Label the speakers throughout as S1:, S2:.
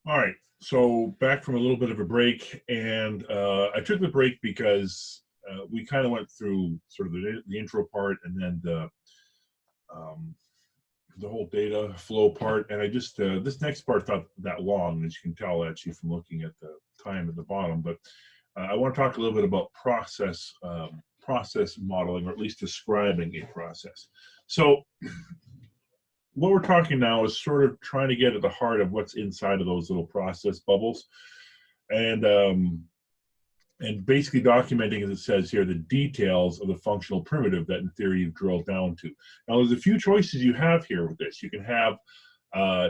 S1: All right, so back from a little bit of a break, and I took the break because we kind of went through sort of the intro part, and then um, the whole data flow part, and I just this next part's not that long, as you can tell actually from looking at the time at the bottom. But I want to talk a little bit about process modeling, or at least describing a process. So what we're talking now is sort of trying to get at the heart of what's inside of those little process bubbles, and basically documenting, as it says here, the details of the functional primitive that in theory you've drilled down to. Now, there's a few choices you have here with this. You can have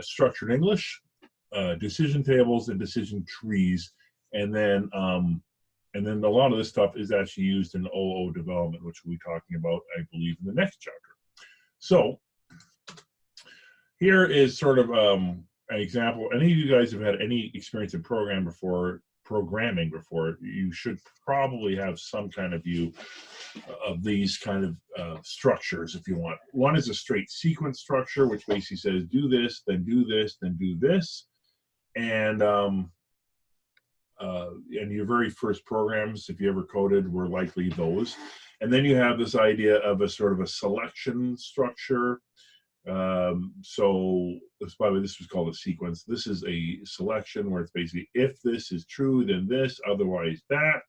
S1: structured English, decision tables, and decision trees, and then a lot of this stuff is actually used in OO development, which we'll be talking about, I believe, in the next chapter. So here is sort of an example. Any of you guys have had any experience in programming before, you should probably have some kind of view of these kind of structures if you want. One is a straight sequence structure, which basically says do this, then do this, then do this. And your very first programs, if you ever coded, were likely those. And then you have this idea of a sort of a selection structure. So by the way, this was called a sequence. This is a selection where it's basically if this is true, then this, otherwise that.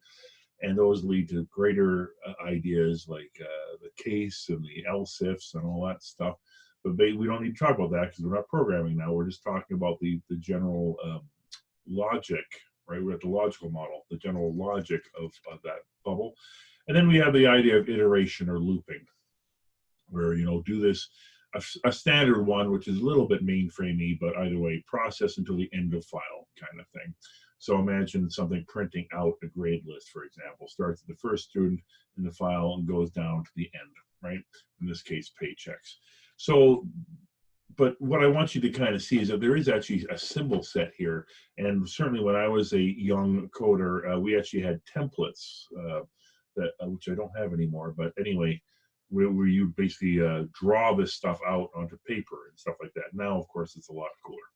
S1: And those lead to greater ideas like the case and the else ifs and all that stuff. But we don't need to talk about that because we're not programming now. We're just talking about the general logic, right? We're at the logical model, the general logic of that bubble. And then we have the idea of iteration or looping, where, do this, a standard one, which is a little bit mainframey, but either way, process until the end of file kind of thing. So imagine something printing out a grade list, for example, starts at the first student in the file and goes down to the end, right? In this case, paychecks. So, but what I want you to kind of see is that there is actually a symbol set here. And certainly when I was a young coder, we actually had templates, which I don't have anymore. But anyway, where you basically draw this stuff out onto paper and stuff like that. Now, of course, it's a lot cooler.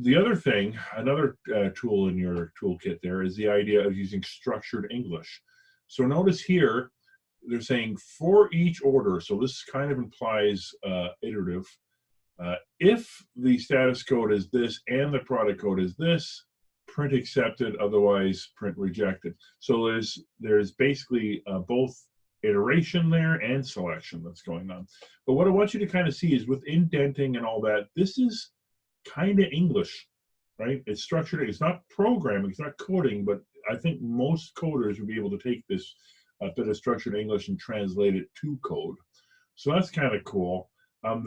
S1: The other thing, another tool in your toolkit there is the idea of using structured English. So notice here, they're saying for each order, so this kind of implies iterative, if the status code is this and the product code is this, print accepted, otherwise print rejected. So there's basically both iteration there and selection that's going on. But what I want you to kind of see is with indenting and all that, this is kind of English, right? It's structured. It's not programming, it's not coding, but I think most coders would be able to take this bit of structured English and translate it to code. So that's kind of cool. I'm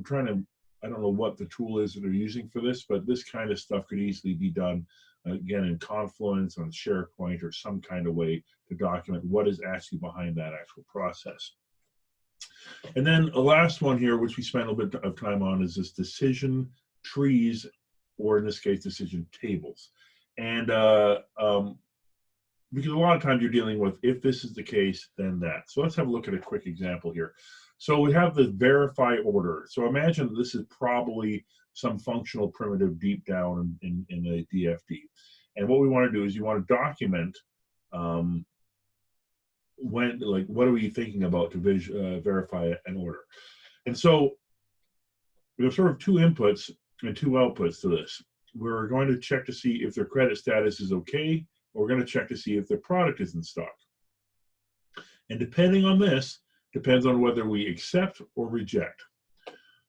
S1: trying to, I don't know what the tool is that they're using for this, but this kind of stuff could easily be done again in Confluence, on SharePoint, or some kind of way to document what is actually behind that actual process. And then the last one here, which we spent a little bit of time on, is this decision trees, or in this case, decision tables. And because a lot of times you're dealing with if this is the case, then that. So let's have a look at a quick example here. So we have the verify order. So imagine this is probably some functional primitive deep down in a DFD. And what we want to do is you want to document what are we thinking about to verify an order. And so we have sort of two inputs and two outputs to this. We're going to check to see if their credit status is okay. We're going to check to see if their product is in stock. And depending on this, depends on whether we accept or reject.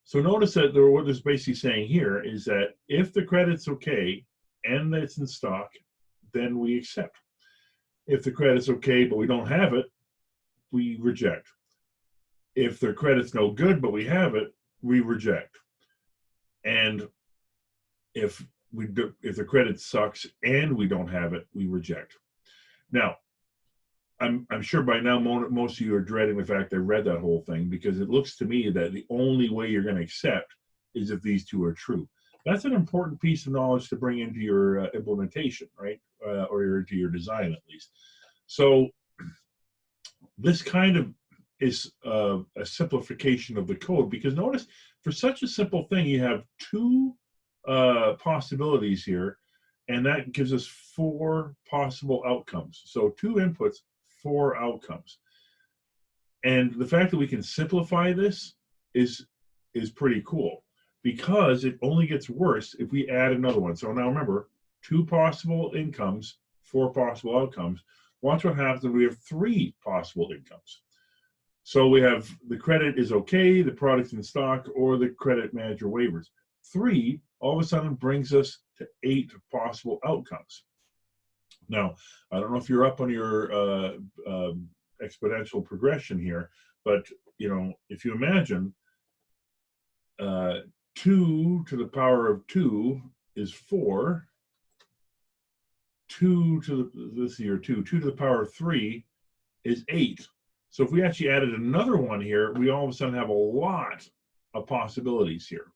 S1: So notice that what it's basically saying here is that if the credit's okay and that it's in stock, then we accept. If the credit's okay but we don't have it, we reject. If their credit's no good but we have it, we reject. And if the credit sucks and we don't have it, we reject. Now, I'm sure by now most of you are dreading the fact I read that whole thing, because it looks to me that the only way you're going to accept is if these two are true. That's an important piece of knowledge to bring into your implementation, right? Or into your design, at least. So this kind of is a simplification of the code, because notice for such a simple thing, you have two possibilities here, and that gives us 4 possible outcomes. So 2 inputs, 4 outcomes. And the fact that we can simplify this is pretty cool, because it only gets worse if we add another one. So now remember, 2 possible incomes, 4 possible outcomes. Watch what happens when we have 3 possible incomes. So we have the credit is okay, the product's in stock, or the credit manager waivers. 3 all of a sudden brings us to 8 possible outcomes. Now, I don't know if you're up on your exponential progression here, but if you imagine 2 to the power of 2 is 4. 2 to the power of 3 is 8. So if we actually added another one here, we all of a sudden have a lot of possibilities here.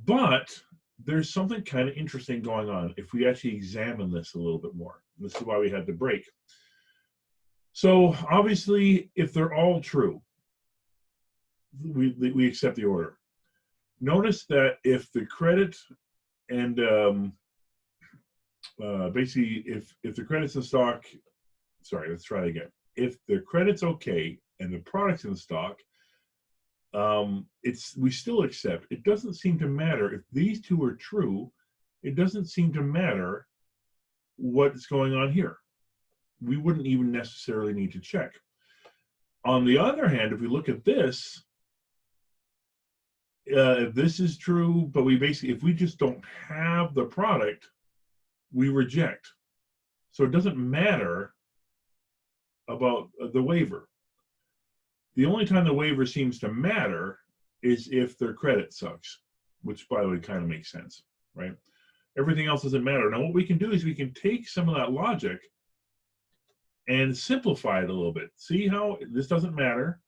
S1: But there's something kind of interesting going on if we actually examine this a little bit more. This is why we had the break. So obviously, if they're all true, we accept the order. Notice that if the credit and basically if the credit's in stock, sorry, let's try it again. If the credit's okay and the product's in stock, we still accept. It doesn't seem to matter if these 2 are true. It doesn't seem to matter what's going on here. We wouldn't even necessarily need to check. On the other hand, if we look at this, if this is true, but if we just don't have the product, we reject. So it doesn't matter about the waiver. The only time the waiver seems to matter is if their credit sucks, which, by the way, kind of makes sense, right? Everything else doesn't matter. Now, what we can do is we can take some of that logic and simplify it a little bit. See how this doesn't matter,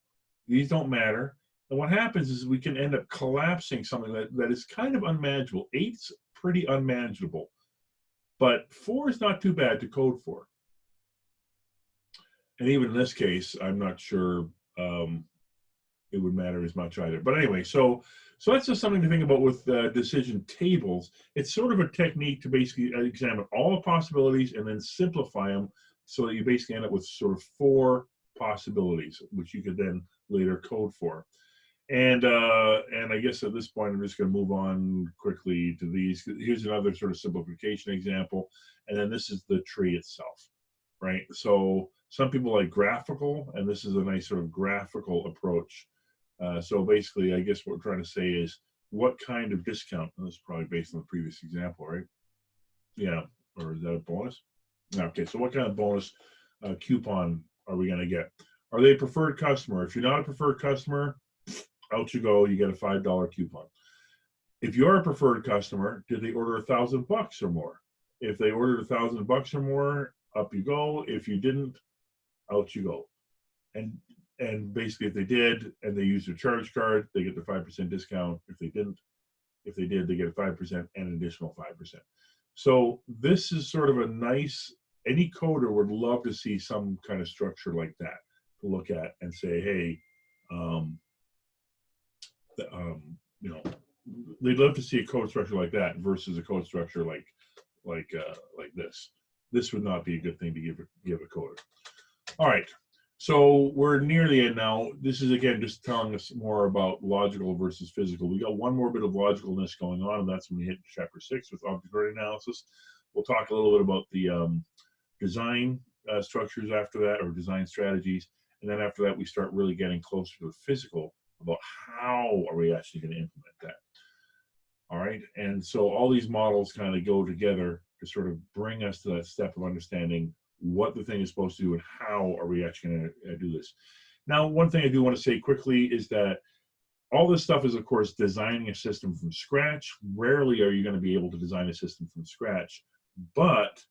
S1: these don't matter. And what happens is we can end up collapsing something that is kind of unmanageable. 8's pretty unmanageable, but 4 is not too bad to code for. And even in this case, I'm not sure it would matter as much either. But anyway, so that's just something to think about with decision tables. It's sort of a technique to basically examine all the possibilities and then simplify them so that you basically end up with sort of 4 possibilities, which you could then later code for. And I guess at this point, I'm just going to move on quickly to these. Here's another sort of simplification example. And then this is the tree itself, right? So some people like graphical, and this is a nice sort of graphical approach. So basically, I guess what we're trying to say is what kind of discount, and this is probably based on the previous example, right? Yeah, or is that a bonus? Okay, so what kind of bonus coupon are we going to get? Are they a preferred customer? If you're not a preferred customer, out you go, you get a $5 coupon. If you're a preferred customer, did they order $1,000 or more? If they ordered $1,000 or more, up you go. If you didn't, out you go. And basically, if they did and they used their charge card, they get the 5% discount. If they didn't, if they did, they get a 5% and an additional 5%. So this is sort of a nice, any coder would love to see some kind of structure like that to look at and say, hey, they'd love to see a code structure like that versus a code structure like this. This would not be a good thing to give a coder. All right, so we're near the end now. This is again just telling us more about logical versus physical. We got one more bit of logicalness going on, and that's when we hit chapter 6 with object-oriented analysis. We'll talk a little bit about the design structures after that, or design strategies, and then after that we start really getting closer to the physical about how are we actually going to implement that. All right, and so all these models kind of go together to sort of bring us to that step of understanding what the thing is supposed to do and how are we actually going to do this. Now, one thing I do want to say quickly is that all this stuff is, of course, designing a system from scratch. Rarely are you going to be able to design a system from scratch, but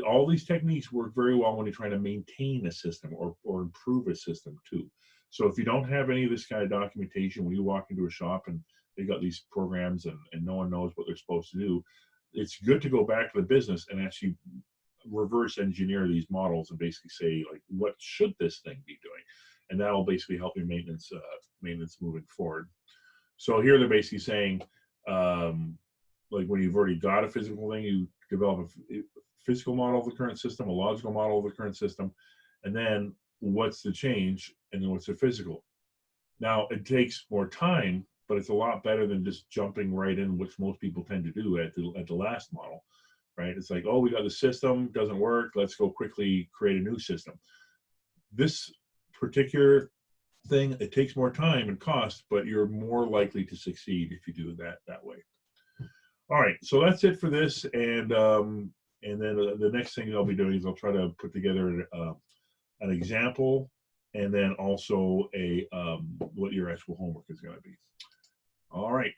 S1: all these techniques work very well when you're trying to maintain a system or improve a system too. So if you don't have any of this kind of documentation, when you walk into a shop and they got these programs and no one knows what they're supposed to do, it's good to go back to the business and actually reverse engineer these models and basically say, like, what should this thing be doing? And that'll basically help your maintenance moving forward. So here they're basically saying, like when you've already got a physical thing, you develop a physical model of the current system, a logical model of the current system, and then what's the change, and then what's the physical. Now, it takes more time, but it's a lot better than just jumping right in, which most people tend to do at the last model, right? It's like, oh, we got the system, doesn't work, let's go quickly create a new system. This particular thing, it takes more time and cost, but you're more likely to succeed if you do that way. All right, so that's it for this, and then the next thing I'll be doing is I'll try to put together an example, and then also a what your actual homework is going to be. All right.